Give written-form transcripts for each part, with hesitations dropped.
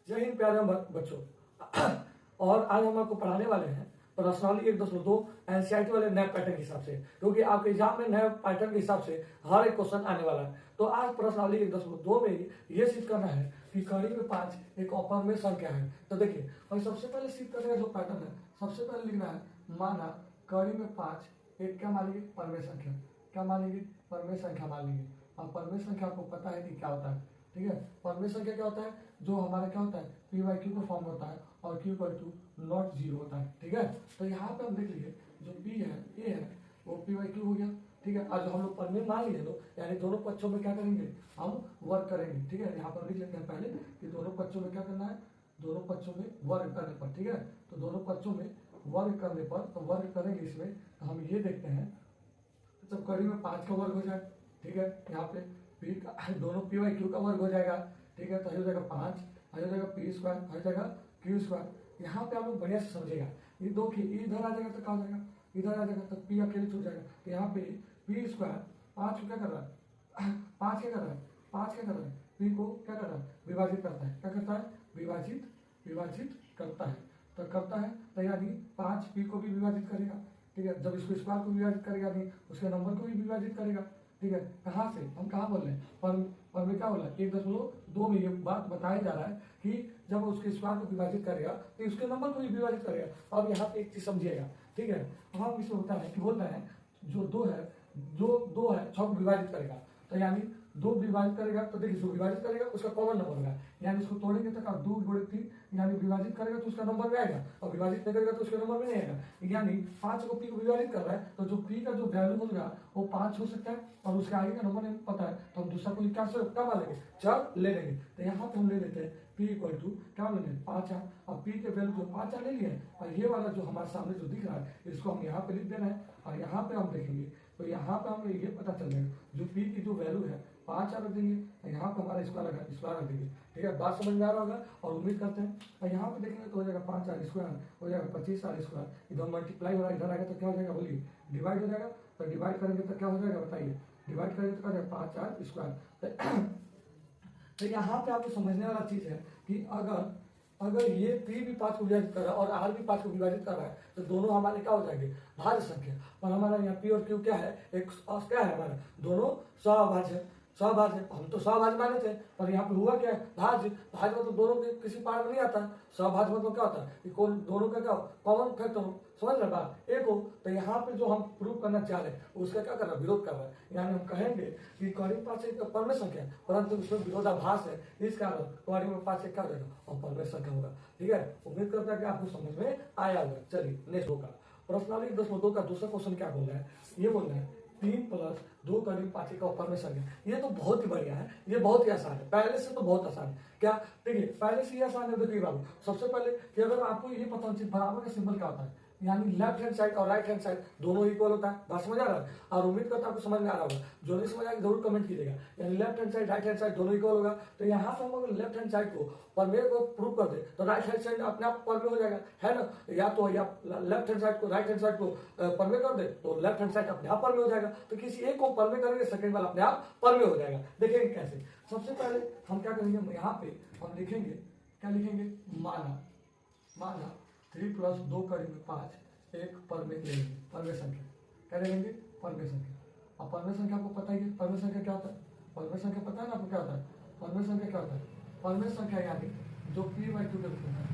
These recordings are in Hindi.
जय हिंद प्यारे बच्चों। और आज हम आपको पढ़ाने वाले हैं प्रश्नावली 1.2 एनसीईआरटी वाले नए पैटर्न के हिसाब से, क्योंकि आपके एग्जाम में नए पैटर्न के हिसाब से हर एक क्वेश्चन आने वाला है। तो आज प्रश्नावली 1.2 में ये सिद्ध करना है कि कड़ी में 5 एक ऑपर में संख्या है। तो देखिए, और सबसे पहले सिद्ध करने का जो पैटर्न है, सबसे पहले लिखना है माना कड़ी में 5 एक क्या मान लीजिए परमेय संख्या। क्या मान लीजिए? परमेय संख्या मान लीजिए। और परमेय संख्या आपको पता है कि क्या होता है, ठीक है। परमेय संख्या क्या होता है? जो हमारा क्या होता है, पी बाई क्यू का फॉर्म होता है और Q equal to not zero होता है, ठीक है। तो यहाँ पे हम देख लीजिए जो पी है ए है वो पी बाई क्यू हो गया, ठीक है। और जो हम लोग परमेय मान लिए तो यानी दोनों पक्षों में क्या करेंगे, हम वर्क करेंगे, ठीक है। यहाँ पर लिख लेते हैं पहले कि दोनों पक्षों में क्या करना है, दोनों पक्षों में वर्ग करने पर, ठीक है। तो दोनों पक्षों में वर्ग करने पर तो वर्ग करेंगे इसमें, तो हम ये देखते हैं जब कड़ी में 5 का वर्ग हो जाए, ठीक है। यहाँ पे पी का दोनों पी बाई क्यू का वर्ग हो जाएगा, ठीक है। तो हो जाएगा 5, हो जाएगा पी स्क्वायर, हो जाएगा क्यू स्क्वायर। यहाँ पे आप लोग बढ़िया से समझेगा, ये दो की इधर आ जाएगा तो क्या हो जाएगा, इधर आ जाएगा तो पी अकेले छूट जाएगा। तो यहाँ पे पी स्क्वायर 5 को क्या कर रहा है, 5 क्या कर रहा है, 5 क्या कर रहा है, पी को क्या कर रहा है, विभाजित करता है। क्या करता है? विभाजित करता है। तो करता है तो यानी 5 पी को भी विभाजित करेगा, ठीक है। जब इसको स्क्वायर को विभाजित करेगा नहीं उसके नंबर को भी विभाजित करेगा, ठीक है। कहाँ से हम कहाँ बोल रहे हैं, पर में क्या बोला 1.2 में ये बात बताया जा रहा है कि जब उसके स्क्वायर को विभाजित करेगा तो उसके नंबर को भी विभाजित करेगा। अब यहाँ पे एक चीज समझिएगा, ठीक है। हम इसमें होता है कि बोलता है जो 2 है, जो 2 है 6 को विभाजित करेगा, तो यानी 2 विभाजित करेगा तो देखिए जो विभाजित करेगा उसका कॉमन नंबर होगा, यानी इसको तोड़ेंगे तो 2 गुणे 3 यानी विभाजित करेगा तो उसका नंबर में आएगा और विभाजित नहीं करेगा तो उसके नंबर में नहीं आएगा। यानी 5 को पी को विभाजित कर रहा है तो जो पी का जो वैल्यू होगा वो 5 हो सकता है और उसके आगे का नंबर नहीं पता है तो हम दूसरा कोई क्या मान लेंगे, चर ले लेंगे। तो यहाँ पे हम ले लेते हैं पी इक्वल टू क्या लेंगे 5 है। अब पी के वैल्यू जो 5 ले लिए और ये वाला जो हमारे सामने जो दिख रहा है इसको हम यहाँ पे लिख दे रहे हैं और यहाँ पे हम देखेंगे तो यहाँ पे हमें ये पता चल जाएगा जो पी की जो वैल्यू है 5 रख देंगे, यहाँ पे हमारा स्क्वायर रख देंगे, ठीक है। बात समझ में आ रहा होगा और उम्मीद करते हैं। और यहाँ पे देखेंगे तो हो जाएगा 5 r स्क्वायर हो जाएगा 25 r स्क्वायर, इधर मल्टीप्लाई हो रहा है, इधर आएगा तो क्या हो जाएगा बोलिए, डिवाइड हो जाएगा। तो डिवाइड करेंगे तो क्या हो जाएगा बताइए, डिवाइड करेंगे तो क्या हो जाएगा 5 r स्क्वायर। तो यहाँ पे आपको समझने वाला चीज है कि अगर ये पी भी 5 को विभाजित कर रहा है और आर भी 5 को विभाजित कर रहा है तो दोनों हमारे क्या हो जाएंगे, भाज्य संख्या। और हमारा यहाँ पी और क्यू क्या है, एक क्या है हमारा, दोनों सहभाज्य हम तो सहभाज्य माने थे पर यहाँ पे हुआ क्या है, भाज्य मतलब दोनों के किसी पार में नहीं आता। सहभाज्य मतलब क्या होता है कि दोनों का क्या कॉमन फैक्टर हो, समझ रहे बात एक हो। तो यहाँ पे जो हम प्रूव करना चाह रहे हैं उसका क्या कर रहा है, विरोध कर रहा है। यानी हम कहेंगे कि कड़ी 5 एक परमेय संख्या है परंतु उसमें विरोधाभास है, इस कारण कड़ी में 5 एक क्या होगा और परमेय संख्या होगा, ठीक है। उम्मीद करता है कि आपको समझ में आया होगा। चलिए नेक्स्ट होगा प्रश्नावली 1.2 का दूसरा क्वेश्चन क्या बोल रहा है, ये बोल रहा है 3 + 2 करीब 5 का परमेय संख्या। ये तो बहुत ही बढ़िया है, ये बहुत ही आसान है, पहले से तो बहुत आसान है। क्या देखिए पहले से ही आसान है। देखिए बाबू सबसे पहले कि अगर आपको ये पता होना चाहिए बराबर का सिंबल क्या होता है, यानी लेफ्ट हैंड साइड और राइट हैंड साइड दोनों इक्वल होता है। बात समझ आ रहा है और उम्मीद करता है आपको समझ में आ रहा होगा। जो नहीं समझ आएगा जरूर कमेंट कीजिएगा। यानी left hand side right hand side दोनों इक्वल होगा। तो यहाँ पे हम अगर लेफ्ट हैंड साइड को परमेय को प्रूव कर दे तो राइट हैंड साइड अपने आप परमेय हो जाएगा, है ना। या तो या लेफ्ट हैंड साइड को राइट हैंड साइड को परमेय कर दे तो लेफ्ट हैंड साइड अपने आप परमेय हो जाएगा। तो किसी एक को परमेय करेंगे सेकंड वाला अपने आप परमेय हो जाएगा। देखेंगे कैसे। सबसे पहले हम क्या करेंगे, यहाँ पे हम लिखेंगे, क्या लिखेंगे, माना 3 + 2 करीब 5 एक परमेय लेंगे, परमेय संख्या क्या लेंगे, परमेय संख्या। अब परमेय संख्या आपको पता ही है, परमेय संख्या क्या होता है, परमेय संख्या पता है ना आपको क्या होता है, परमेय संख्या क्या होता है, परमेय संख्या यानी जो पी बाई क्यू के रूप में होता है,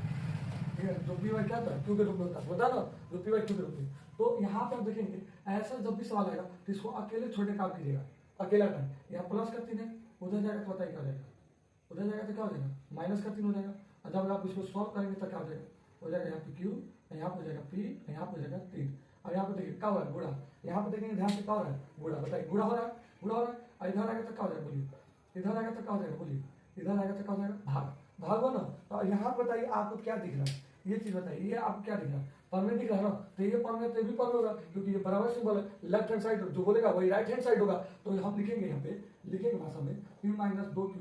ठीक है। जो पी बाई क्या होता है, क्यू के रूप में होता है, बता ना, जो पी बाई क्यू के रूप में। तो यहाँ पे आप देखेंगे ऐसा जब भी सवाल आएगा तो इसको अकेले छोटे काम कीजिएगा, अकेला टाइम। यहाँ प्लस का 3 है, उधर जाएगा तो बताइए क्या हो जाएगा, उधर जाएगा तो क्या हो जाएगा, माइनस का 3 हो जाएगा। और जब आप इसको सॉल्व करेंगे तो क्या हो जाएगा, हो जाएगा यहाँ पे क्यू, यहाँ पे हो जाएगा पी, यहाँ पे हो जाएगा 3। और यहाँ पे देखिए क्या हो रहा है, गुणा। यहाँ पे देखेंगे ध्यान से क्या हो रहा है, गुणा। बताइए गुणा हो रहा है, गुणा हो रहा है। और इधर आएगा तो क्या हो जाएगा बोलिए, इधर आएगा तो क्या हो जाएगा बोलिए, इधर आएगा तो क्या हो जाएगा, भाग हो ना। तो यहाँ बताइए आपको क्या दिख रहा है, ये चीज बताइए, ये आपको क्या दिख रहा है, परमेय दिख रहा है ना। तो ये परमेय तो भी परमेय होगा क्योंकि ये बराबर सिंबल है, लेफ्ट हैंड साइड जो बोलेगा वही राइट हैंड साइड होगा। तो हम लिखेंगे यहाँ पे, लिखेंगे भाषा में p - 2q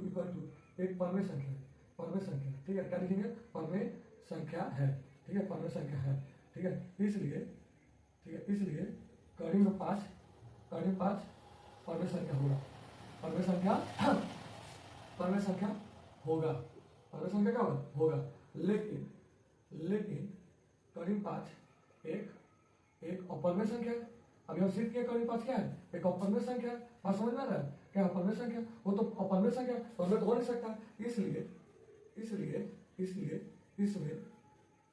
= एक परमेय संख्या है, परमेय संख्या, ठीक है। क्या लिखेंगे, परमेय संख्या है, ठीक है, परमेय संख्या है, ठीक है। इसलिए कड़ी में 5 परमेय संख्या होगा, परमेय संख्या होगा, परमेय संख्या क्या होगा, लेकिन करीब 5 एक अपरमेय संख्या है। अभी हम सिद्ध किया करीब 5 क्या है, एक अपरमेय संख्या है। बात समझ में आ रहा है, क्या अपरमेय संख्या, वो तो अपरमेय संख्या परमेय तो हो नहीं सकता,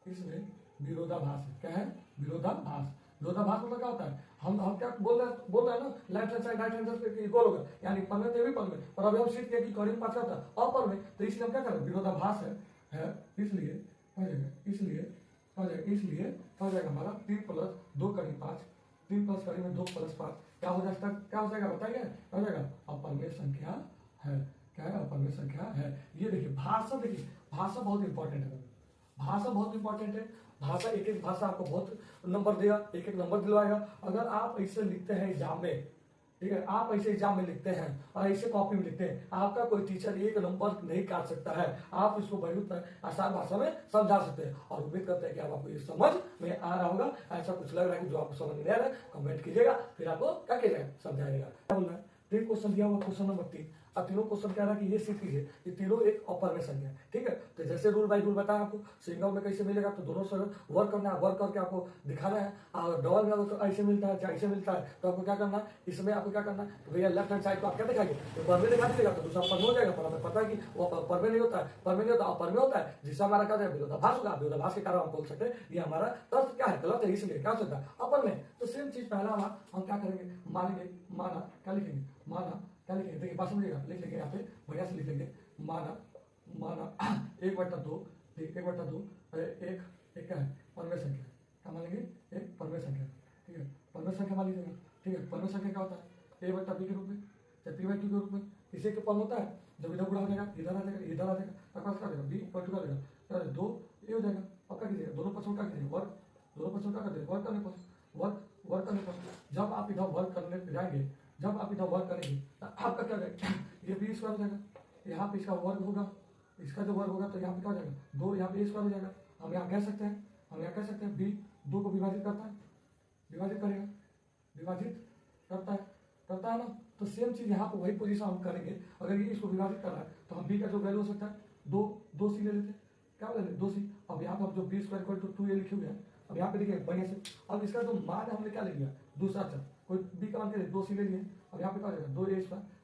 इसमें विरोधाभास है। क्या है, विरोधाभास। विरोधाभास मतलब क्या होता है, हम क्या बोल रहे हैं ना, left hand side right hand side equal होगा, यानी परमेय तो भी परमेय, और अभी हम सिद्ध किया कि करीब 5 क्या होता है, अपरमेय, तो इसलिए हम क्या करें, विरोधाभास है इसलिए हो जाएगा हमारा 3 + 2 करीब 5, 3 + करीब 2 + 5 क्या हो जाएगा बताइए, क्या हो जाएगा, अपरमेय संख्या है। क्या है, अपरमेय संख्या है। ये देखिए भाषा, देखिए भाषा बहुत इंपॉर्टेंट है, भाषा बहुत इंपॉर्टेंट है। भाषा, एक एक भाषा आपको बहुत नंबर देगा, एक एक नंबर दिलवाएगा। अगर आप ऐसे लिखते हैं एग्जाम में, ठीक है, आप ऐसे एग्जाम में लिखते हैं और ऐसे कॉपी में लिखते हैं, आपका कोई टीचर 1 नंबर नहीं काट सकता है। आप इसको बहुत आसान भाषा में समझा सकते हैं, और उम्मीद करते हैं कि आपको ये समझ में आ रहा होगा। ऐसा कुछ लग रहा है कि जो आपको समझ में नहीं आ रहा है, कमेंट कीजिएगा, फिर आपको क्या किया जाएगा, समझाइएगा। क्या बोल रहा है, 3 क्वेश्चन दिया हुआ, क्वेश्चन नंबर 3, अब तीनों क्वेश्चन कह रहा है कि ये सीख लीजिए, ये तीनों एक अपरमेय संख्या है। ठीक है, तो जैसे रूल बाय रूल बताया आपको, सिंगल में कैसे मिलेगा, तो दोनों से वर्क करना है, वर्क करके आपको दिखाना है। और डबल में अगर ऐसे मिलता है, चाहे ऐसे मिलता है, तो आपको क्या करना है, इसमें आपको क्या करना है, तो भैया लेफ्ट हैंड साइड को आप क्या दिखाएंगे, तो परमेय दिखा दीजिएगा, तो दूसरा परमेय हो जाएगा। पर हमें पता है कि वो परमेय नहीं होता है, परमेय नहीं होता, अपरमेय होता है, जिससे हमारा क्या है, विरोधाभास होगा। विरोधाभास के कारण हम बोल सकते हैं ये हमारा तर्क क्या है, गलत है, इसलिए क्या हो सकता है, अपरमेय। तो सेम चीज पहला हम क्या करेंगे, मानेंगे, माना क्या लिखेंगे, माना क्या लिखेंगे, देखिए बात समझिएगा, लिख लेंगे यहाँ पे बढ़िया से लिख लेंगे, माना 1/2, 1/2 एक क्या है, परमेय संख्या, क्या मान लेंगे, एक परमेय संख्या। ठीक है, परमेय संख्या मान लीजिएगा। ठीक है, परमेय संख्या क्या होता है, a/b के रूप में, चाहे p/q के रूप में, इसे के फॉर्म होता है। जब इधर गुणा हो जाएगा, इधर आ जाएगा, तब क्या देगा, b = क्या देगा, 2 ये हो जाएगा। अब क्या कीजिएगा, दोनों पक्षों का कीजिएगा वर्क, दोनों पक्षों का कर देगा वर्क करने पर, जब आप इधर वर्क करने जाएंगे, जब आप इधर वर्क करेंगे तो आपका क्या जाएगा, ये b² हो जाएगा, यहाँ पे इसका वर्ग होगा, इसका जो वर्ग होगा, तो यहाँ पे क्या हो जाएगा, 2, यहाँ पे a² हो जाएगा। हम यहाँ कह सकते हैं b 2 को विभाजित करता है, विभाजित करता है ना। तो सेम चीज यहाँ पे वही पोजीशन हम करेंगे। अगर ये इसको विभाजित कर रहा है, तो हम b का जो वैल्यू हो सकता है 2c ले लेते हैं, क्या बोले 2c। अब यहाँ पे हम जो b² = 2a लिखे हुए हैं, अब यहाँ पे देखिए बढ़िया से, अब इसका जो मान हमने क्या ले लिया, दूसरा चर, कोई b का मान के 2c ले लिए, अब यहाँ पे क्या हो जाएगा, 2a²,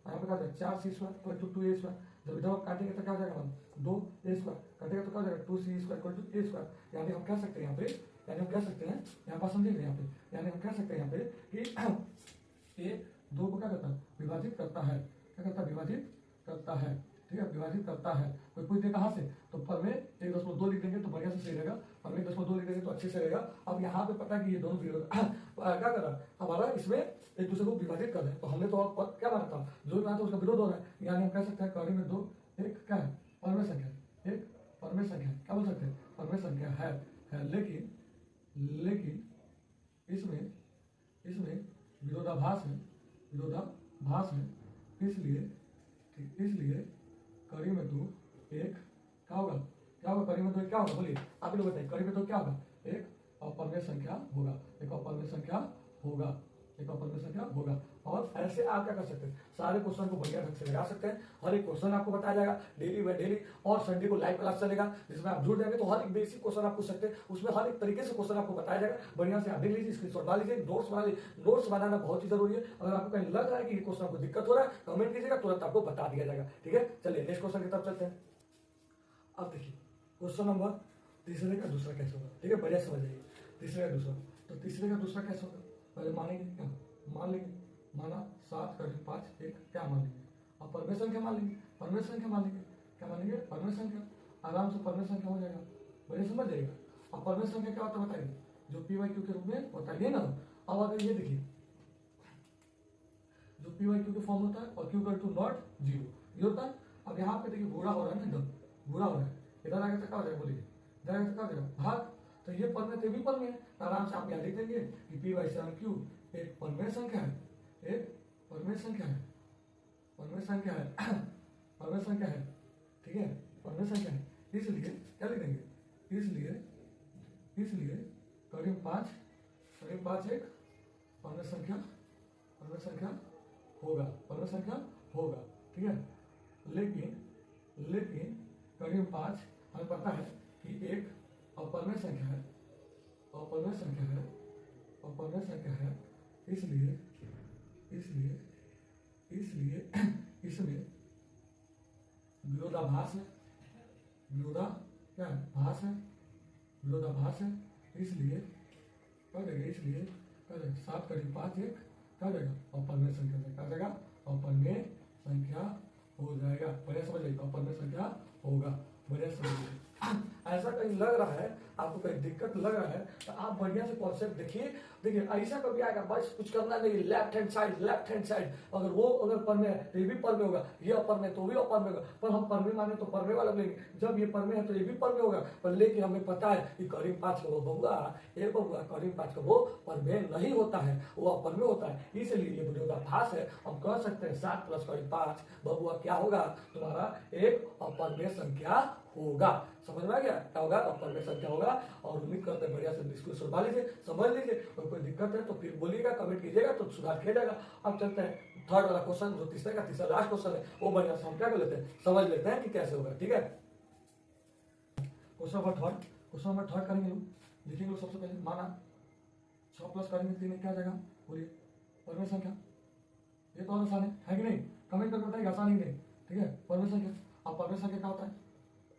यहाँ पे क्या हो जाएगा, 4c² = 2a²। जब इधर काटेंगे तो क्या हो जाएगा, 2a² काटेगा तो क्या हो जाएगा, 2c² = a²। यानी हम कह सकते हैं यहाँ पे, यहाँ पर समझेंगे, यहाँ पे यानी हम कह सकते हैं यहाँ पे कि a 2 को क्या करता है, विभाजित करता है, क्या करता है, विभाजित करता है। ठीक है, विभाजित करता है। कोई पूछ दे कहाँ से, तो परमेय 1.2 लिख देंगे तो बढ़िया से सही रहेगा, परमेय 1.2 लिख देंगे तो अच्छे से रहेगा। अब यहाँ पे पता है कि ये दोनों विरोध क्या कर रहा है, हमारा इसमें एक दूसरे को विभाजित कर रहे हैं। तो हमने तो क्या माना था, जो भी माना था उसका विरोध हो रहा है, यानी हम कह सकते हैं कड़ी में 2 एक क्या है, परमेय संख्या, एक परमेय संख्या, क्या बोल सकते हैं, परमेय संख्या है। लेकिन इसमें विरोधाभास है, इसलिए कड़ी में 2 एक क्या होगा, कड़ी में 2 क्या होगा, बोलिए आप लोग बताइए, कड़ी में 2 क्या होगा, एक अपरमेय संख्या होगा, एक अपरमेय संख्या होगा। और ऐसे आप क्या कर सकते हैं, सारे क्वेश्चन को बढ़िया ढंग से लगा सकते हैं। हर एक क्वेश्चन आपको बताया जाएगा डेली बाय डेली, और संडे को लाइव क्लास चलेगा, जिसमें आप जुड़ जाएंगे तो हर एक बेसिक क्वेश्चन आप पूछ सकते हैं, उसमें हर एक तरीके से क्वेश्चन आपको बताया जाएगा। बढ़िया से आप देख लीजिए, स्क्रीनशॉट डाल लीजिए, नोट्स बनाना बहुत ही जरूरी है। अगर आपको कहीं लग रहा है कि क्वेश्चन आपको दिक्कत हो रहा है, कमेंट कीजिएगा, तुरंत आपको बता दिया जाएगा। ठीक है, चलिए नेक्स्ट क्वेश्चन की तरफ चलते हैं। अब देखिए क्वेश्चन नंबर तीसरे का दूसरा कैसे होगा। ठीक है, बढ़िया समझ जाइए, तीसरे का दूसरा, तो तीसरे का दूसरा कैसे होगा, पहले मानेंगे क्या, मान लेंगे, माना 7 * 5 1, क्या मान लेंगे, अब परमेय संख्या मान लेंगे, क्या मान लेंगे, परमेय संख्या, आराम से परमेय संख्या हो जाएगा, बढ़िया समझ जाएगा। अब परमेय संख्या क्या होता है बताइए, जो p/q के रूप में होता है ना। अब अगर ये देखिए, जो p/q के फॉर्म होता है और q = नॉट 0 ये होता है। अब यहाँ पे देखिए बुरा हो रहा है ना, एकदम बुरा हो रहा है, इधर आगे तक क्या हो जाएगा, बोलिए इधर आगे तक क्या हो जाएगा, भाग। तो ये परमेय थे भी परमेय है, तो आराम से आप यहाँ लिख देंगे कि p/7q एक परमेय संख्या है, ठीक है, परमेय संख्या है। इसलिए क्या लिख देंगे, इसलिए करीब 5 एक परमेय संख्या होगा, ठीक है। लेकिन करीब 5 हमें पता है कि एक अपवर्णीय संख्या है, अपवर्णीय संख्या है, अपवर्णीय संख्या है, इसलिए इसलिए इसलिए इसमें विरोधाभास है, विरोधा क्या है, भास है, विरोधाभास है, इसलिए क्या हो जाएगा, इसलिए क्या हो जाएगा 7 करीब 5 एक क्या हो जाएगा, अपवर्णीय संख्या हो जाएगा, क्या हो जाएगा, अपवर्णीय संख्या हो जाएगा। बढ़िया समझ लीजिए, अपवर्णीय संख्या होगा, बढ़िया समझ लीजिए। ऐसा कहीं लग रहा है आपको, कहीं दिक्कत लग रहा है तो आप बढ़िया से कॉन्सेप्ट देखिए। देखिए ऐसा कभी आएगा, बस कुछ करना नहीं, left hand side, left hand side, अगर वो अगर पर में है तो ये भी पर में होगा, ये अपर में तो भी अपर में होगा, पर हम पर में माने तो पर में वाला लेंगे, जब ये पर में है तो ये भी पर में होगा, पर लेकिन हमें पता है कि करीब 5 का वो बबुआ, ये बबुआ करीब 5 का वो पर में नहीं होता है, वो अपर में होता है, इसलिए ये विरोधाभास है। हम कह सकते हैं 7 प्लस करीब 5 बबुआ क्या होगा, तुम्हारा एक अपवर्णीय संख्या होगा। समझ में आ गया, क्या होगा, अपवर्णीय संख्या होगा। और उम्मीद करते हैं बढ़िया से इसको सुलझा लीजिए, समझ लीजिए, और कोई दिक्कत है तो फिर बोलिएगा, कमेंट कीजिएगा तो सुधार किया जाएगा। अब चलते हैं थर्ड वाला क्वेश्चन, जो तीसरे का तीसरा लास्ट क्वेश्चन है, वो बढ़िया से हम क्या कर लेते हैं, समझ लेते हैं कि कैसे होगा। ठीक है, क्वेश्चन नंबर थर्ड करेंगे लोग, लिखेंगे सबसे पहले, माना 6 प्लस करेंगे 3 क्या जाएगा, बोलिए, परमेय संख्या, ये तो आसान है कि नहीं, कमेंट करके बताइए आसान है कि नहीं। ठीक है, परमेय संख्या, अब परमेय संख्या क्या होता है,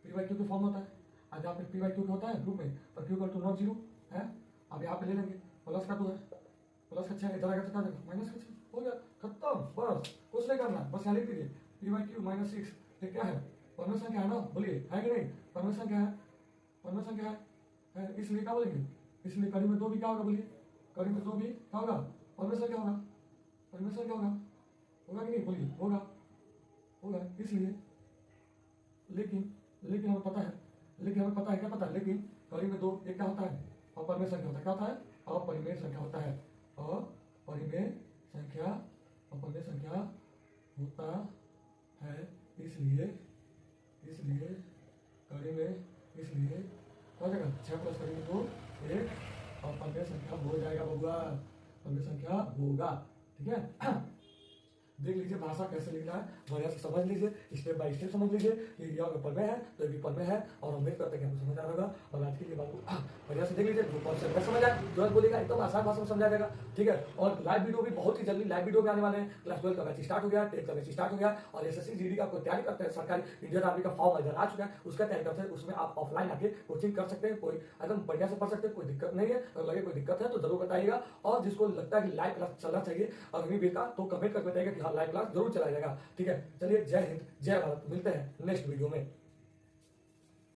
पी बाई क्यू के फॉर्म होता है, आज यहाँ पे पी बाई क्यू होता है ग्रुप में, तो क्यू टू नॉट जीरो है। अब यहाँ पे ले लेंगे प्लस का 2 है, प्लस का 6 इधर आएगा तो क्या देगा, माइनस का 6, हो गया खत्म, बस कुछ नहीं करना, बस यहाँ लिख दीजिए पी बाई क्यू माइनस 6, ये क्या है, परमेय संख्या है ना, बोलिए है कि नहीं, परमेय संख्या है, परमेय संख्या है, इसलिए क्या बोलेंगे, इसलिए कड़ी में 2 भी क्या होगा, बोलिए कड़ी में 2 भी क्या होगा, परमेय संख्या होगा, परमेय संख्या होगा, होगा कि नहीं, बोलिए होगा, होगा, इसलिए लेकिन हमें पता है, क्या पता है, लेकिन कड़ी में 2 एक क्या होता है, अपरिमेय संख्या होता है, क्या होता है, अपरिमेय संख्या होता है, अपरिमेय संख्या, अपरिमेय संख्या होता है, इसलिए कड़ी में, इसलिए क्या हो जाएगा, 6 प्लस कड़ी में 2 एक अपरिमेय संख्या हो जाएगा बबुआ, अपरिमेय संख्या होगा। ठीक है, देख लीजिए भाषा कैसे लिखना है, बढ़िया से समझ लीजिए, स्टेप बाय स्टेप समझ लीजिए कि यह अगर पद में है तो ये पद में है, और उम्मीद करते हैं कि आपको समझ आ रहा होगा। और आज के लिए बाबू बढ़िया से देख लीजिए, जो कॉन्सेप्ट समझ आए तुरंत बोलेगा, एकदम आसान भाषा में समझा जाएगा। ठीक है, और लाइव वीडियो भी बहुत ही जल्दी लाइव वीडियो में आने वाले हैं, क्लास 12 का बैच स्टार्ट हो गया, 10 का बैच स्टार्ट हो गया, और एसएससी जीडी का कोई तैयारी करते हैं, सरकारी इंडियन आर्मी का फॉर्म इधर आ चुका है, उसका तैयारी करते हैं, उसमें आप ऑफलाइन आके कोचिंग कर सकते हैं, कोई एकदम बढ़िया से पढ़ सकते हैं, कोई दिक्कत नहीं है। अगर लगे कोई दिक्कत है तो जरूर बताइएगा, और जिसको लगता है कि लाइव क्लास चलना चाहिए अग्निवीर का, तो कमेंट करके बताइएगा कि हाँ लाइव क्लास जरूर चला जाएगा। ठीक है, चलिए जय हिंद, जय भारत, मिलते हैं नेक्स्ट वीडियो में।